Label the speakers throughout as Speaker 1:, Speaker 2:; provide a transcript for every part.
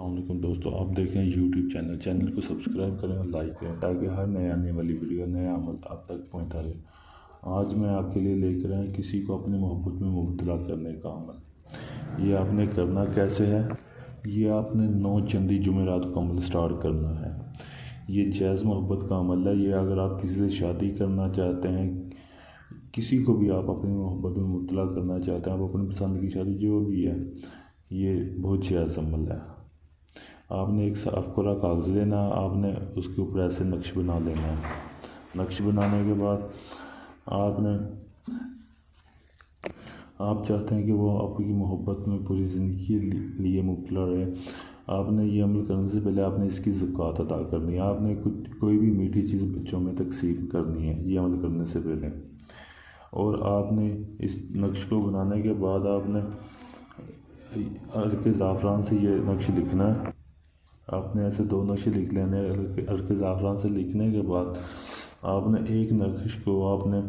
Speaker 1: अस्सलामुअलैकुम दोस्तों, आप देख रहे हैं यूट्यूब चैनल को सब्सक्राइब करें और लाइक करें ताकि हर नए आने वाली वीडियो नया अमल आप तक पहुंचता रहे। आज मैं आपके लिए लेकर आया किसी को अपनी मोहब्बत में मुब्तला करने का अमल। ये आपने करना कैसे है, ये आपने 9 चंदी जुमेरात को अमल स्टार्ट करना है। ये जायज़ मोहब्बत का अमल है। ये अगर आप किसी से शादी करना चाहते हैं, किसी को भी आप अपनी मोहब्बत में मुब्तला करना चाहते हैं, आप अपनी पसंद की शादी जो भी है, ये बहुत जायज़ अमल है। आपने एक साफ कोरा कागज़ लेना, आपने उसके ऊपर ऐसे नक्श बना लेना है। नक्श बनाने के बाद आप चाहते हैं कि वो आपकी मोहब्बत में पूरी ज़िंदगी के लिए मुब्तला रहे। आपने ये अमल करने से पहले आपने इसकी ज़कात अदा करनी है। आपने कोई भी मीठी चीज़ बच्चों में तकसीम करनी है ये अमल करने से पहले। और आपने इस नक्श को बनाने के बाद आपने अर्क ज़ाफ़रान से ये नक्श लिखना है। आपने ऐसे 2 नक्शे लिख लेने। अर्क ज़ाफ़रान से लिखने के बाद आपने एक नक्श को आपने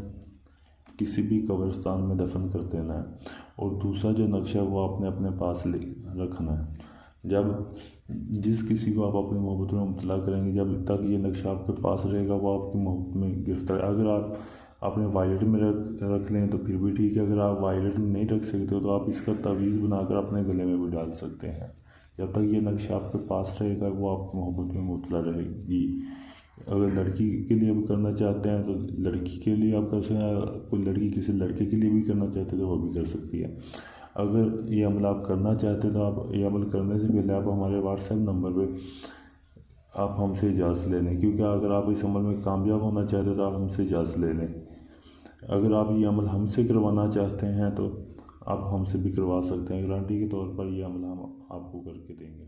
Speaker 1: किसी भी कब्रिस्तान में दफन कर देना है और दूसरा जो नक्शा है वो आपने अपने पास रखना है। जब जिस किसी को आप अपनी मोहब्बत में मुब्तला करेंगे, जब तक ये नक्शा आपके पास रहेगा वो आपकी मोहब्बत में गिरफ्तार। अगर आप अपने वायलेट में रख लें तो फिर भी ठीक है। अगर आप वायलेट में नहीं रख सकते हो तो आप इसका तावीज़ बनाकर अपने गले में भी डाल सकते हैं। जब तक ये नक्शा आपके पास रहेगा वो आपकी मोहब्बत में मुब्तला रहेगी। अगर लड़की के लिए भी करना चाहते हैं तो लड़की के लिए आप कर सकते हैं। कोई लड़की किसी लड़के के लिए भी करना चाहते हैं तो वो भी कर सकती है। अगर ये अमल आप करना चाहते हैं तो आप ये अमल करने से पहले आप हमारे व्हाट्सएप नंबर पे आप हमसे इजाज़त ले लें, क्योंकि अगर आप इस अमल में कामयाब होना चाहते हैं तो आप हमसे इजाज़त ले लें। अगर आप ये अमल हमसे करवाना चाहते हैं तो आप हमसे भी करवा सकते हैं। गारंटी के तौर पर ये अमल हम आपको करके देंगे।